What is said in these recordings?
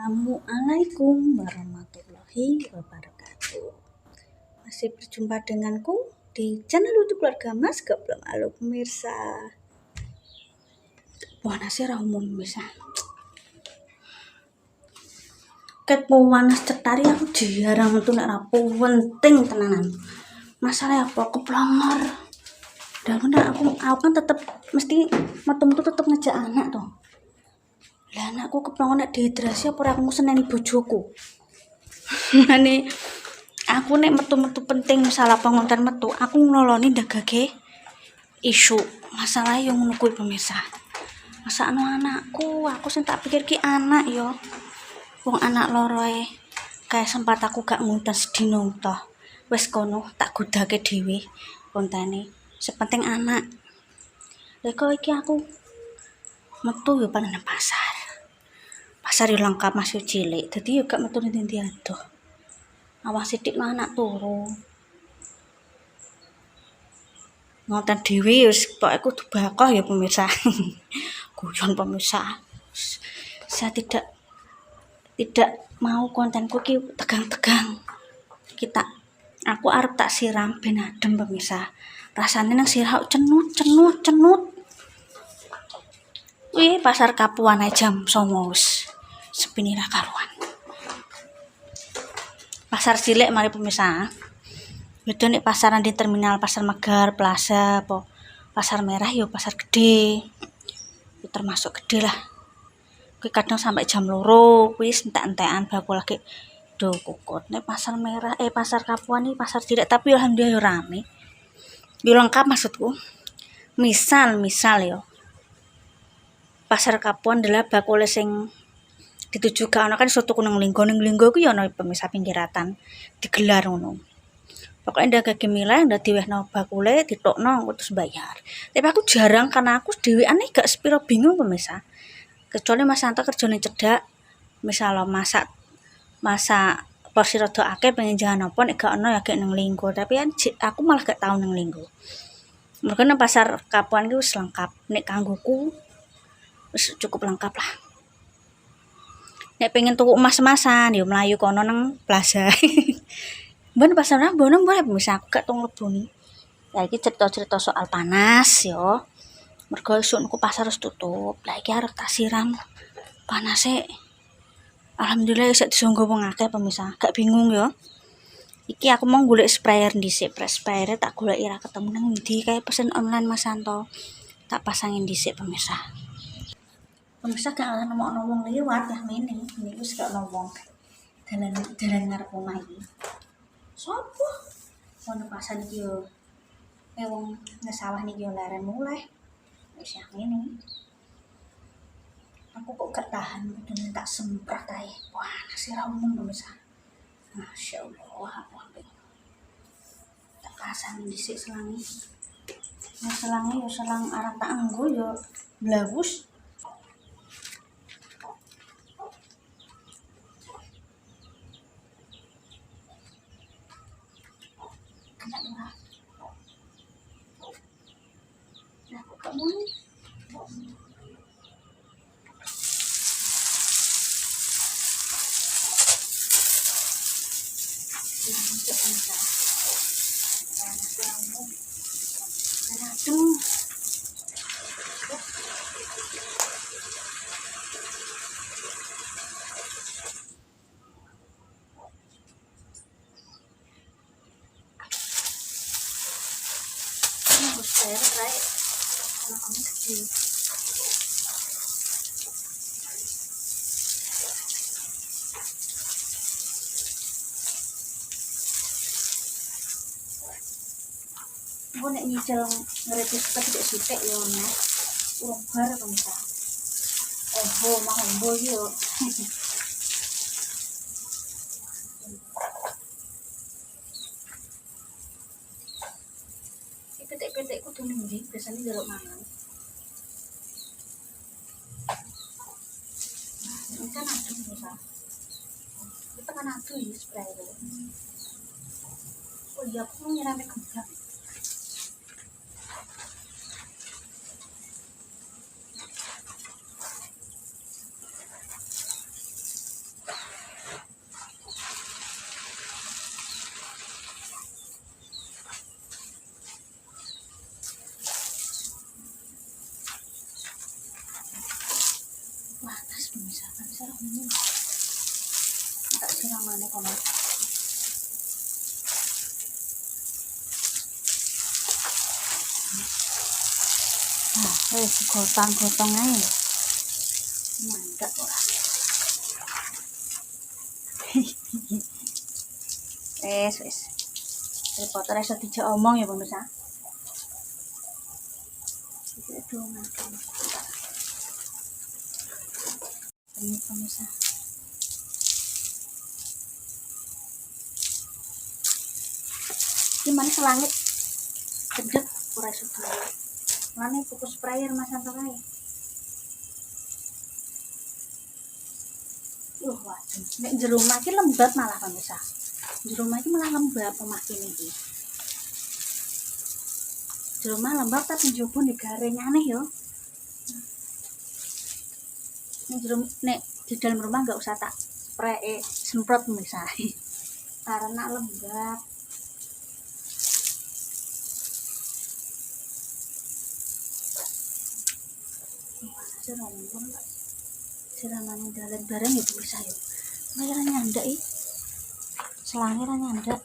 Assalamualaikum warahmatullahi wabarakatuh. Masih berjumpa denganku di channel YouTube keluarga Mas Goblok. Halo pemirsa. Panasnya ra umum pemirsa. Ket panas cetari aku jarang metu nek ra penting tenanan. Masalah apa keplongor. Dan aku kan tetep mesti metu-metu tetep ngejak anak toh. Lah anakku keplongon nek dehidrasi apa ora aku seneni bojoku. Mane aku nek metu-metu penting masalah pengonten metu, aku ngeloloni ndagage isu masalah yang ngono kuwi pemirsa. Masakno anakku, aku sing tak pikir ki anak yo. Wong anak loro kae sempat aku gak nguntas sedina toh. Wis kono tak godake dhewe kontene. Sepenting anak. Lha kok iki aku metu yo paling nang pasar. Pasar yo lengkap masih cilik, dadi yo gak metu ndi-ndi adoh. Awas sithik anak turu. Ngoten dhewe wis pokoke kudu bakoh ya pemirsa. Guyon pemirsa. Saya tidak mau kontenku ki tegang-tegang. Aku arep tak siram ben adem pemirsa. Rasane nang sirah cenut. Wih, pasar Kapuan jam 09.00 sepini ra karuan. Pasar cilik mari pemirsa. Beda nek pasaran di terminal Pasar Megar, Plaza, apa Pasar Merah yo pasar gede. Itu termasuk gede lah. Kuwi kadang sampai jam 2 kuwi entek-entekan bakul lagi do kukut. Nek Pasar Merah Pasar Kapuan iki pasar cilik tapi alhamdulillah yo rame. Yo lengkap maksudku. Misal yo. Pasar Kapuan adalah bakul sing dituju ke ana kan soto kuneng linggo ku yo ana pemirsa pinggiratan digelar ngono. Pokoknya ndak gemila ndak diwehno bakule ditokno terus bayar. Tapi aku jarang karena aku dhewean gak sepiro bingung pemirsa. Kecuali Mas Santo kerjane cedak, misal masak porsi rada akeh pengen jangan apa nek gak ono ya gek nang linggo, tapi kan aku malah gak tau nang linggo. Mergo nang pasar Kapuan ki wis lengkap. Nek kanggoku wis cukup lengkap lah. Nek pengen tuku emas-emasan yo mlayu kono nang Plaza. Mbon pasar Rambono boleh pemirsa aku gak tau mlebuni. Ya iki cerita-cerita soal panas yo. Mergo esuk niku pasar wis tutup. Lah iki arep tak siram. Panase alhamdulillah isih disungguh wong akeh pemirsa. Gak bingung yo. Iki aku mau golek sprayer dhisik, sprayer tak goleki ra ketemu nang ndi kae pesen online Mas Santo. Tak pasangin dhisik pemirsa. Pemirsa gak ana nemokno wong liwat ya mene. Ini wis gak ono wong. Dalan ngarep omah iki. Sopo? Ono pasar iki yo. Wong ngesawah niki yo leren mulai. Wis ya ngene. Aku kok gak tahan kudu tak semprot ae. Wah, nasi ra umum pemirsa. Masyaallah. Tak pasang dhisik selangi. Nah, selangi yo selang arep tak enggo yo blawus. Kena ora. Nah, kok gak muni? Saya try anak kamu kecil. Aku nek nyicil ngerebus sithik-sithik yo nek urung bar pemirsa. Mah ombo yo. Pitik-pitik kudu ning ndi biasane njaluk mangan. Ini kan adem pemirsa. Kita kan adem ya sprayer. Oh iya aku nyirame gebrak. ini tak siramane kok Mas. Nah, gotong-gotong ae. Mantap ora. Wes. Reporter iso dijak omong ya pemirsa. Itu makan. Ini pemirsa. Gimana selangit cedek ora iso gawe. Mane pupus sprayer Mas Anto kae. Waduh, nek jero omah iki lembab malah pemirsa. Jero omah iki malah lembab omah kene iki. Jero omah lembab tapi njaba nek garing aneh yo. Nek di dalam rumah nggak usah tak spray semprot pemirsa. Karena lembab. Siramane dalan bareng ya pemirsa yo. Mayra nyandak iki. Selange ra nyandak.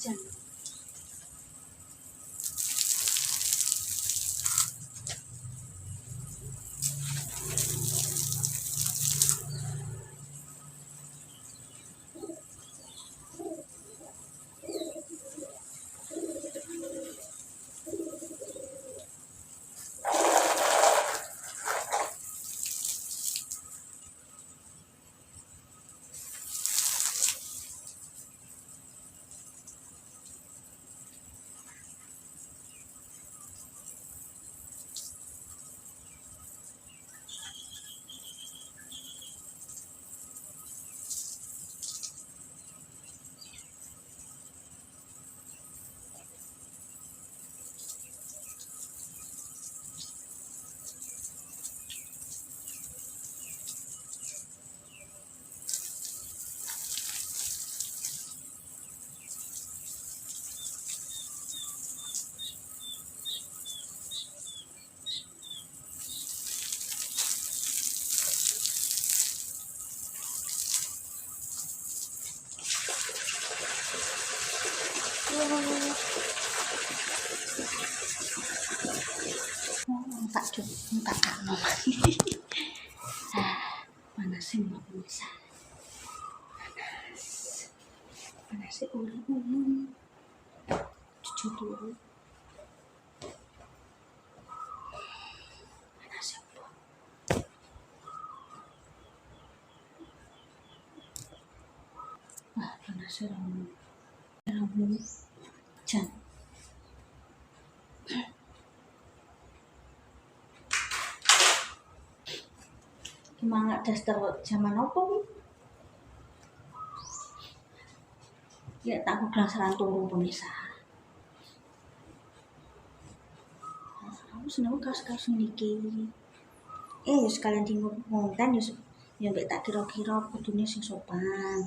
Jangan. Tak kakno. Panasin ya pemirsa. Panasnya ulun. Cucu dulu. Panasnya apa? Panasnya ramu. Jan. Semangat daster zaman opo ya tak bilang seran turu pemirsa. Aku seneng kaos-kaos niki. Sekalian di konten ya mbek tak kira-kira kudune sing sopan.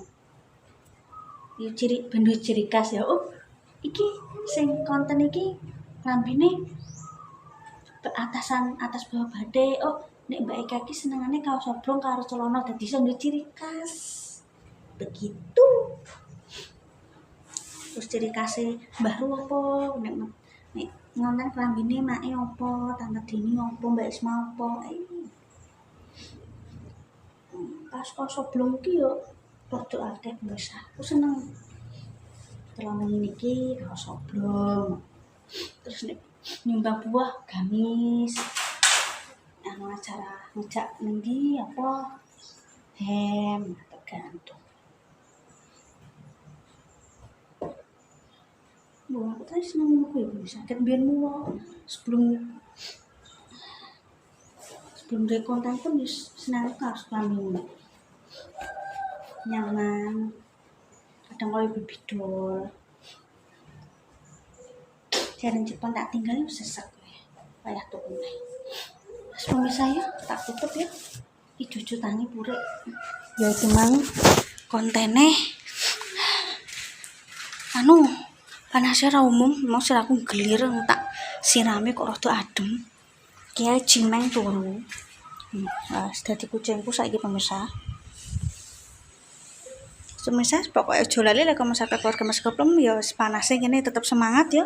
Ya ciri khas ya. Iki sing konten iki lambene atas bawah badhe. Nek Mbak Eka ki senengane kaos oblong karo celana dadi iso ciri khas. Begitu. Terus ciri khasnya Mbah Ru apa? Nek ngonten klambine make apa? Tante Dini apa? Mbak Isma apa? Kaos oblong ki yo rada akeh pemirsa. Aku seneng. Celana niki kaos oblong. Terus nek nyumbang buah gamis. Acara ngejak ngendi apa hem tergantung Wah, aku tadi seneng ngono ya bisa. Ket biyen sebelum sebelum dari konten pun wis seneng kaos klambi nyaman. Kadang kalau ibu bidol. Jalan Jepang tak tinggal sesek kayak tuh nih. Pemirsa ya, tak tutup ya. Cucu tangi purek. Ya itu mang kontene anu panasnya ra umum mau aku gelir tak sirame kok rada adem kiai cimeng turu. Dadi kucingku saiki pemirsa. Pemirsa pokoknya aja lali lek masyarakat keluarga Mas Goplem ya panasnya gini tetap semangat ya.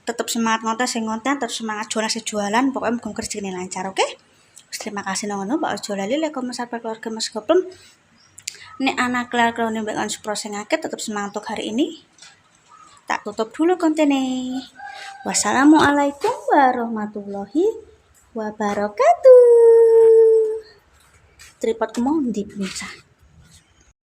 Tetap semangat ngonten sing ngonten, terus semangat jualan pokoknya muga rezekine lancar, oke? Terima kasih nonton Mbak Ojo lali lek masyarakat keluarga Mas Goplem. Nek anak kelar nembekan supro sing akeh tetap semangat untuk hari ini. Tak tutup dulu kontennya. Wassalamualaikum warahmatullahi wabarakatuh. Tripod mau di pemirsa.